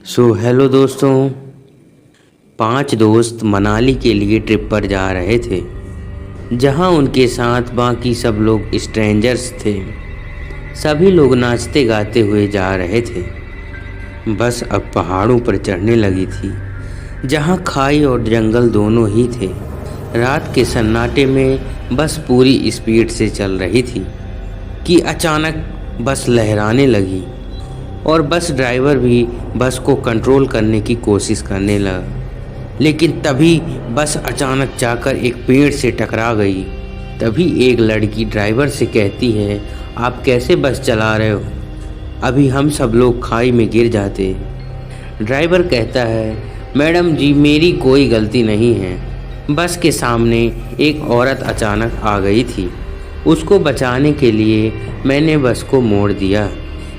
Hello दोस्तों। 5 दोस्त मनाली के लिए ट्रिप पर जा रहे थे, जहां उनके साथ बाकी सब लोग स्ट्रेंजर्स थे। सभी लोग नाचते गाते हुए जा रहे थे। बस अब पहाड़ों पर चढ़ने लगी थी, जहां खाई और जंगल दोनों ही थे। रात के सन्नाटे में बस पूरी स्पीड से चल रही थी कि अचानक बस लहराने लगी और बस ड्राइवर भी बस को कंट्रोल करने की कोशिश करने लगा। लेकिन तभी बस अचानक जाकर एक पेड़ से टकरा गई। तभी एक लड़की ड्राइवर से कहती है, आप कैसे बस चला रहे हो? अभी हम सब लोग खाई में गिर जाते। ड्राइवर कहता है, मैडम जी मेरी कोई गलती नहीं है। बस के सामने एक औरत अचानक आ गई थी। उसको बचाने के लिए मैंने बस को मोड़ दिया,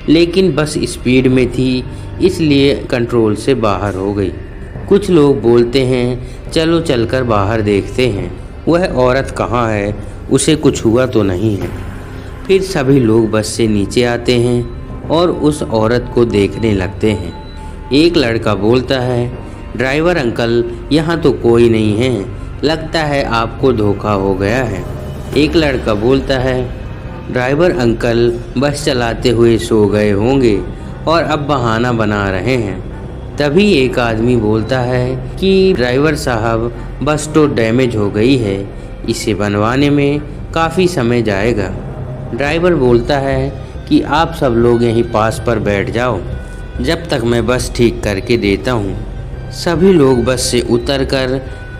लेकिन बस स्पीड में थी इसलिए कंट्रोल से बाहर हो गई। कुछ लोग बोलते हैं चलो चलकर बाहर देखते हैं, वह औरत कहाँ है, उसे कुछ हुआ तो नहीं है। फिर सभी लोग बस से नीचे आते हैं और उस औरत को देखने लगते हैं। एक लड़का बोलता है, ड्राइवर अंकल यहाँ तो कोई नहीं है, लगता है आपको धोखा हो गया है। एक लड़का बोलता है, ड्राइवर अंकल बस चलाते हुए सो गए होंगे और अब बहाना बना रहे हैं। तभी एक आदमी बोलता है कि ड्राइवर साहब बस तो डैमेज हो गई है, इसे बनवाने में काफ़ी समय जाएगा। ड्राइवर बोलता है कि आप सब लोग यहीं पास पर बैठ जाओ, जब तक मैं बस ठीक करके देता हूँ। सभी लोग बस से उतरकर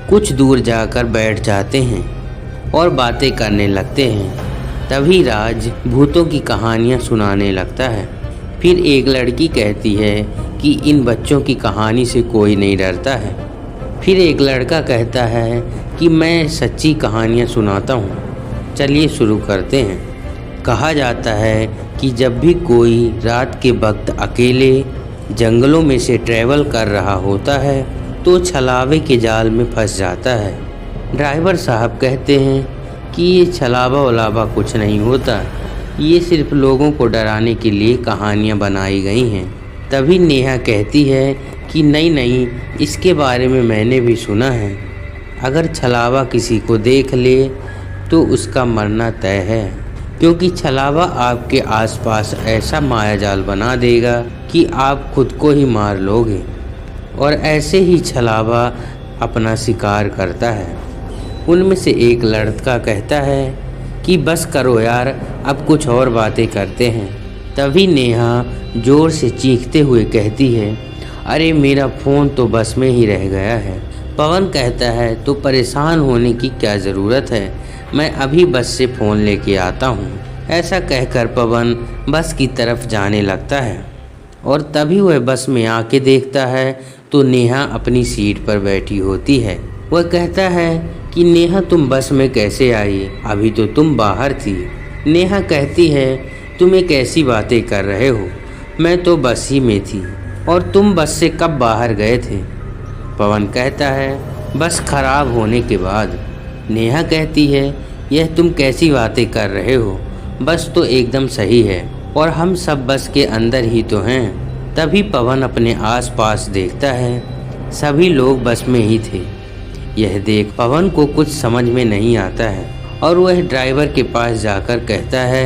कुछ दूर जाकर बैठ जाते हैं और बातें करने लगते हैं। तभी राज भूतों की कहानियाँ सुनाने लगता है। फिर एक लड़की कहती है कि इन बच्चों की कहानी से कोई नहीं डरता है। फिर एक लड़का कहता है कि मैं सच्ची कहानियाँ सुनाता हूँ, चलिए शुरू करते हैं। कहा जाता है कि जब भी कोई रात के वक्त अकेले जंगलों में से ट्रैवल कर रहा होता है तो छलावे के जाल में फंस जाता है। ड्राइवर साहब कहते हैं कि ये छलावा वलावा कुछ नहीं होता, ये सिर्फ लोगों को डराने के लिए कहानियाँ बनाई गई हैं। तभी नेहा कहती है कि नहीं, इसके बारे में मैंने भी सुना है। अगर छलावा किसी को देख ले तो उसका मरना तय है, क्योंकि छलावा आपके आसपास ऐसा मायाजाल बना देगा कि आप खुद को ही मार लोगे। और ऐसे ही छलावा अपना शिकार करता है। उनमें से एक लड़का कहता है कि बस करो यार, अब कुछ और बातें करते हैं। तभी नेहा जोर से चीखते हुए कहती है, अरे मेरा फ़ोन तो बस में ही रह गया है। पवन कहता है, तो परेशान होने की क्या ज़रूरत है, मैं अभी बस से फ़ोन लेके आता हूँ। ऐसा कहकर पवन बस की तरफ जाने लगता है और तभी वह बस में आके देखता है तो नेहा अपनी सीट पर बैठी होती है। वह कहता है कि नेहा तुम बस में कैसे आई, अभी तो तुम बाहर थी। नेहा कहती है, तुम ये कैसी बातें कर रहे हो, मैं तो बस ही में थी और तुम बस से कब बाहर गए थे? पवन कहता है, बस खराब होने के बाद। नेहा कहती है, यह तुम कैसी बातें कर रहे हो, बस तो एकदम सही है और हम सब बस के अंदर ही तो हैं। तभी पवन अपने आसपास देखता है, सभी लोग बस में ही थे। यह देख पवन को कुछ समझ में नहीं आता है और वह ड्राइवर के पास जाकर कहता है,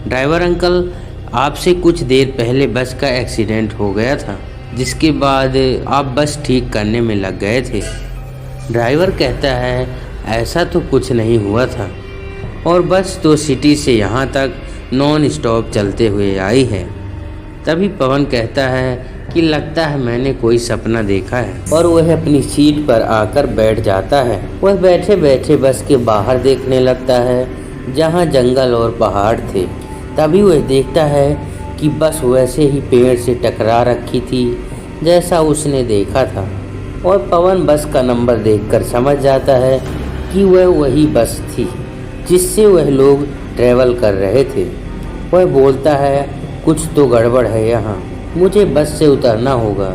ड्राइवर अंकल आपसे कुछ देर पहले बस का एक्सीडेंट हो गया था, जिसके बाद आप बस ठीक करने में लग गए थे। ड्राइवर कहता है, ऐसा तो कुछ नहीं हुआ था और बस तो सिटी से यहाँ तक नॉन स्टॉप चलते हुए आई है। तभी पवन कहता है कि लगता है मैंने कोई सपना देखा है और वह अपनी सीट पर आकर बैठ जाता है। वह बैठे बैठे बस के बाहर देखने लगता है, जहाँ जंगल और पहाड़ थे। तभी वह देखता है कि बस वैसे ही पेड़ से टकरा रखी थी जैसा उसने देखा था और पवन बस का नंबर देखकर समझ जाता है कि वह वही बस थी जिससे वह लोग ट्रैवल कर रहे थे। वह बोलता है, कुछ तो गड़बड़ है यहाँ, मुझे बस से उतरना होगा।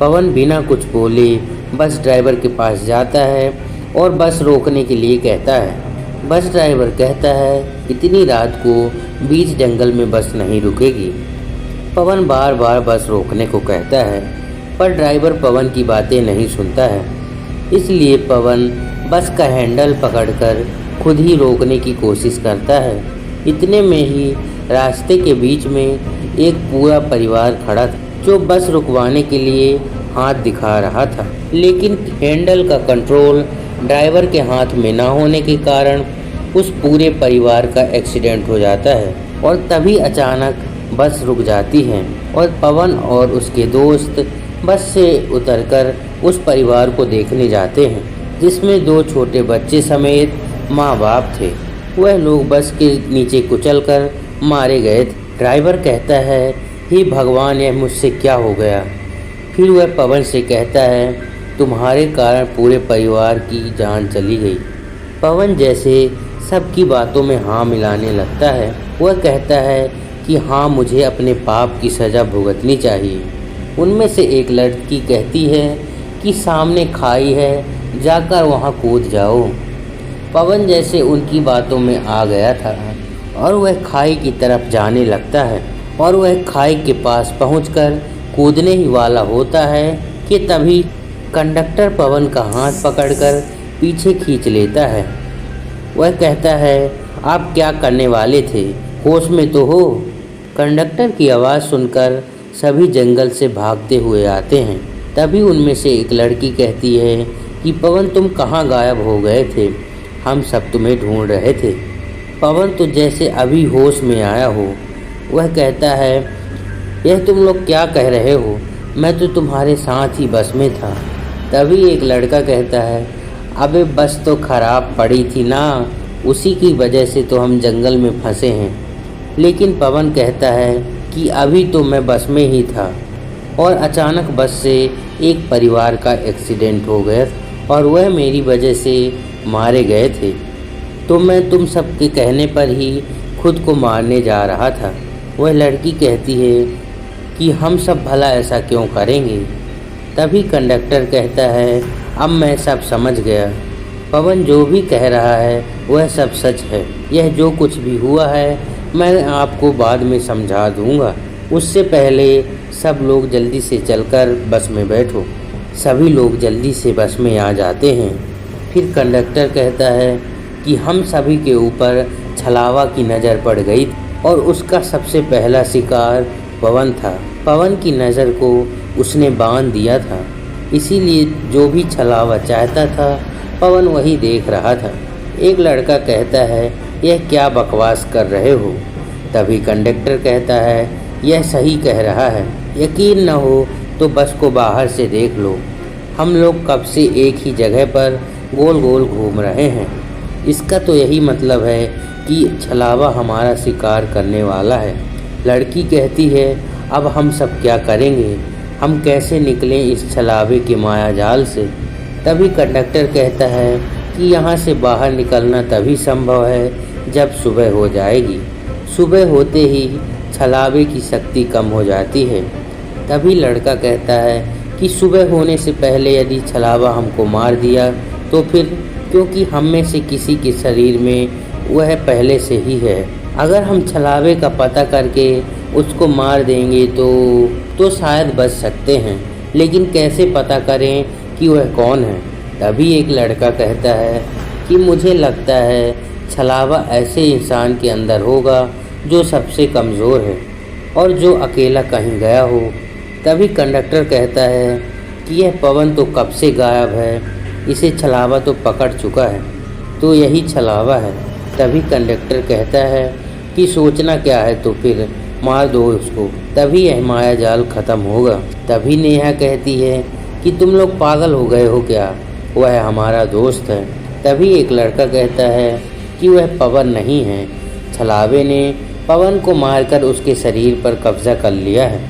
पवन बिना कुछ बोले बस ड्राइवर के पास जाता है और बस रोकने के लिए कहता है। बस ड्राइवर कहता है, इतनी रात को बीच जंगल में बस नहीं रुकेगी। पवन बार बार बस रोकने को कहता है, पर ड्राइवर पवन की बातें नहीं सुनता है। इसलिए पवन बस का हैंडल पकड़कर खुद ही रोकने की कोशिश करता है। इतने में ही रास्ते के बीच में एक पूरा परिवार खड़ा था, जो बस रुकवाने के लिए हाथ दिखा रहा था। लेकिन हैंडल का कंट्रोल ड्राइवर के हाथ में न होने के कारण उस पूरे परिवार का एक्सीडेंट हो जाता है और तभी अचानक बस रुक जाती है और पवन और उसके दोस्त बस से उतरकर उस परिवार को देखने जाते हैं, जिसमें 2 छोटे बच्चे समेत माँ बाप थे। वह लोग बस के नीचे कुचलकर मारे गए थे। ड्राइवर कहता है, हे भगवान, यह मुझसे क्या हो गया। फिर वह पवन से कहता है, तुम्हारे कारण पूरे परिवार की जान चली गई। पवन जैसे सबकी बातों में हाँ मिलाने लगता है। वह कहता है कि हाँ, मुझे अपने पाप की सज़ा भुगतनी चाहिए। उनमें से एक लड़की कहती है कि सामने खाई है, जाकर वहाँ कूद जाओ। पवन जैसे उनकी बातों में आ गया था और वह खाई की तरफ जाने लगता है और वह खाई के पास पहुंचकर कूदने ही वाला होता है कि तभी कंडक्टर पवन का हाथ पकड़कर पीछे खींच लेता है। वह कहता है, आप क्या करने वाले थे, होश में तो हो। कंडक्टर की आवाज़ सुनकर सभी जंगल से भागते हुए आते हैं। तभी उनमें से एक लड़की कहती है कि पवन, तुम कहाँ गायब हो गए थे, हम सब तुम्हें ढूंढ रहे थे। पवन तो जैसे अभी होश में आया हो। वह कहता है, यह तुम लोग क्या कह रहे हो, मैं तो तुम्हारे साथ ही बस में था। तभी एक लड़का कहता है, अबे बस तो खराब पड़ी थी ना, उसी की वजह से तो हम जंगल में फंसे हैं। लेकिन पवन कहता है कि अभी तो मैं बस में ही था और अचानक बस से एक परिवार का एक्सीडेंट हो गया और वह मेरी वजह से मारे गए थे, तो मैं तुम सबके कहने पर ही खुद को मारने जा रहा था। वह लड़की कहती है कि हम सब भला ऐसा क्यों करेंगे। तभी कंडक्टर कहता है, अब मैं सब समझ गया। पवन जो भी कह रहा है वह सब सच है। यह जो कुछ भी हुआ है मैं आपको बाद में समझा दूंगा। उससे पहले सब लोग जल्दी से चलकर बस में बैठो। सभी लोग जल्दी से बस में आ जाते हैं। फिर कंडक्टर कहता है कि हम सभी के ऊपर छलावा की नज़र पड़ गई और उसका सबसे पहला शिकार पवन था। पवन की नज़र को उसने बांध दिया था, इसीलिए जो भी छलावा चाहता था पवन वही देख रहा था। एक लड़का कहता है, यह क्या बकवास कर रहे हो। तभी कंडक्टर कहता है, यह सही कह रहा है, यकीन न हो तो बस को बाहर से देख लो। हम लोग कब से एक ही जगह पर गोल गोल घूम रहे हैं। इसका तो यही मतलब है कि छलावा हमारा शिकार करने वाला है। लड़की कहती है, अब हम सब क्या करेंगे, हम कैसे निकलें इस छलावे के माया जाल से। तभी कंडक्टर कहता है कि यहाँ से बाहर निकलना तभी संभव है जब सुबह हो जाएगी। सुबह होते ही छलावे की शक्ति कम हो जाती है। तभी लड़का कहता है कि सुबह होने से पहले यदि छलावा हमको मार दिया तो फिर, क्योंकि हम में से किसी के शरीर में वह पहले से ही है। अगर हम छलावे का पता करके उसको मार देंगे तो शायद बच सकते हैं, लेकिन कैसे पता करें कि वह कौन है। तभी एक लड़का कहता है कि मुझे लगता है छलावा ऐसे इंसान के अंदर होगा जो सबसे कमज़ोर है और जो अकेला कहीं गया हो। तभी कंडक्टर कहता है कि यह पवन तो कब से गायब है, इसे छलावा तो पकड़ चुका है, तो यही छलावा है। तभी कंडक्टर कहता है कि सोचना क्या है, तो फिर मार दो उसको, तभी यह माया जाल ख़त्म होगा। तभी नेहा कहती है कि तुम लोग पागल हो गए हो क्या, वह हमारा दोस्त है। तभी एक लड़का कहता है कि वह पवन नहीं है, छलावे ने पवन को मारकर उसके शरीर पर कब्जा कर लिया है,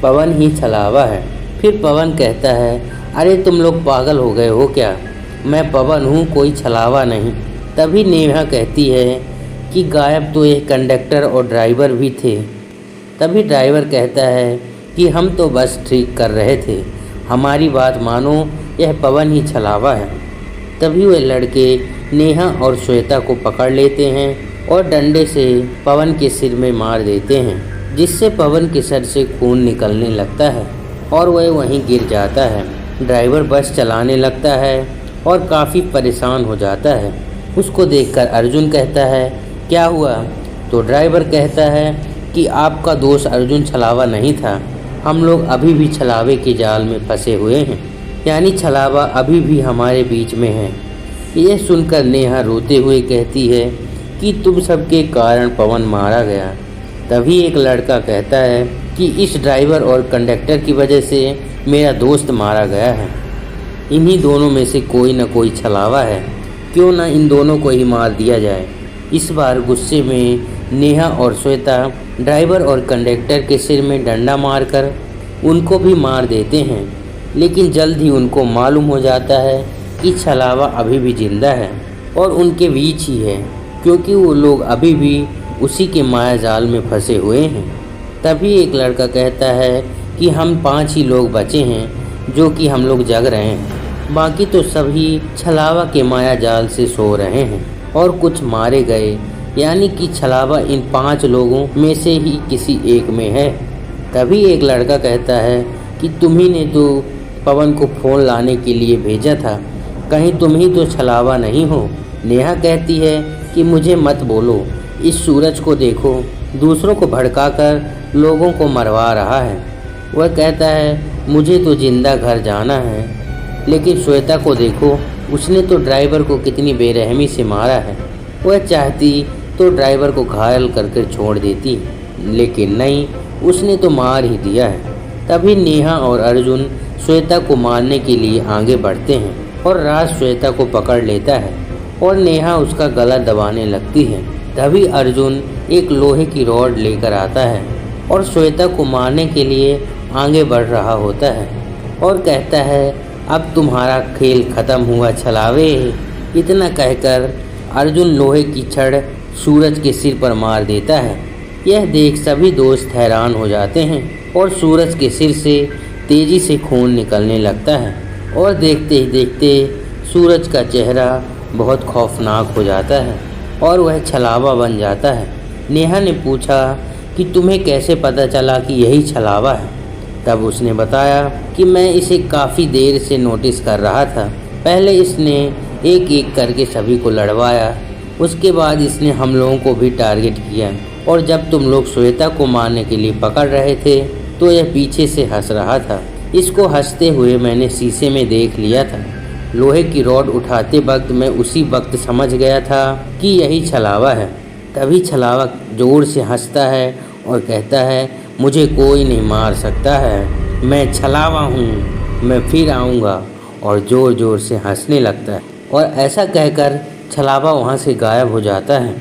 पवन ही छलावा है। फिर पवन कहता है, अरे तुम लोग पागल हो गए हो क्या, मैं पवन हूँ, कोई छलावा नहीं। तभी नेहा कहती है कि गायब तो ये कंडक्टर और ड्राइवर भी थे। तभी ड्राइवर कहता है कि हम तो बस ठीक कर रहे थे, हमारी बात मानो, यह पवन ही छलावा है। तभी वे लड़के नेहा और श्वेता को पकड़ लेते हैं और डंडे से पवन के सिर में मार देते हैं। जिससे पवन के सर से खून निकलने लगता है और वह वहीं गिर जाता है। ड्राइवर बस चलाने लगता है और काफ़ी परेशान हो जाता है। उसको देखकर अर्जुन कहता है, क्या हुआ? तो ड्राइवर कहता है कि आपका दोस्त अर्जुन छलावा नहीं था, हम लोग अभी भी छलावे के जाल में फंसे हुए हैं, यानी छलावा अभी भी हमारे बीच में है। यह सुनकर नेहा रोते हुए कहती है कि तुम सबके कारण पवन मारा गया। तभी एक लड़का कहता है कि इस ड्राइवर और कंडक्टर की वजह से मेरा दोस्त मारा गया है। इन्हीं दोनों में से कोई न कोई छलावा है, क्यों ना इन दोनों को ही मार दिया जाए। इस बार गुस्से में नेहा और श्वेता ड्राइवर और कंडक्टर के सिर में डंडा मारकर उनको भी मार देते हैं, लेकिन जल्द ही उनको मालूम हो जाता है कि छलावा अभी भी जिंदा है और उनके बीच ही है, क्योंकि वो लोग अभी भी उसी के माया जाल में फंसे हुए हैं। तभी एक लड़का कहता है कि हम 5 ही लोग बचे हैं जो कि हम लोग जग रहे हैं, बाकी तो सभी छलावा के माया जाल से सो रहे हैं और कुछ मारे गए, यानी कि छलावा इन 5 लोगों में से ही किसी एक में है। तभी एक लड़का कहता है कि तुम्ही ने तो पवन को फ़ोन लाने के लिए भेजा था, कहीं तुम ही तो छलावा नहीं हो। नेहा कहती है कि मुझे मत बोलो, इस सूरज को देखो, दूसरों को भड़काकर लोगों को मरवा रहा है। वह कहता है मुझे तो जिंदा घर जाना है, लेकिन श्वेता को देखो, उसने तो ड्राइवर को कितनी बेरहमी से मारा है। वह चाहती तो ड्राइवर को घायल करके छोड़ देती, लेकिन नहीं, उसने तो मार ही दिया है। तभी नेहा और अर्जुन श्वेता को मारने के लिए आगे बढ़ते हैं और राज श्वेता को पकड़ लेता है और नेहा उसका गला दबाने लगती है। तभी अर्जुन एक लोहे की रॉड लेकर आता है और श्वेता को मारने के लिए आगे बढ़ रहा होता है और कहता है अब तुम्हारा खेल खत्म हुआ छलावे। इतना कहकर अर्जुन लोहे की छड़ सूरज के सिर पर मार देता है। यह देख सभी दोस्त हैरान हो जाते हैं और सूरज के सिर से तेजी से खून निकलने लगता है और देखते ही देखते सूरज का चेहरा बहुत खौफनाक हो जाता है और वह छलावा बन जाता है। नेहा ने पूछा कि तुम्हें कैसे पता चला कि यही छलावा है? तब उसने बताया कि मैं इसे काफ़ी देर से नोटिस कर रहा था। पहले इसने एक एक करके सभी को लड़वाया, उसके बाद इसने हम लोगों को भी टारगेट किया और जब तुम लोग श्वेता को मारने के लिए पकड़ रहे थे तो यह पीछे से हंस रहा था। इसको हंसते हुए मैंने शीशे में देख लिया था। लोहे की रॉड उठाते वक्त मैं उसी वक्त समझ गया था कि यही छलावा है। तभी छलावा जोर से हंसता है और कहता है मुझे कोई नहीं मार सकता है, मैं छलावा हूँ, मैं फिर आऊँगा, और ज़ोर ज़ोर से हंसने लगता है और ऐसा कहकर छलावा वहाँ से गायब हो जाता है।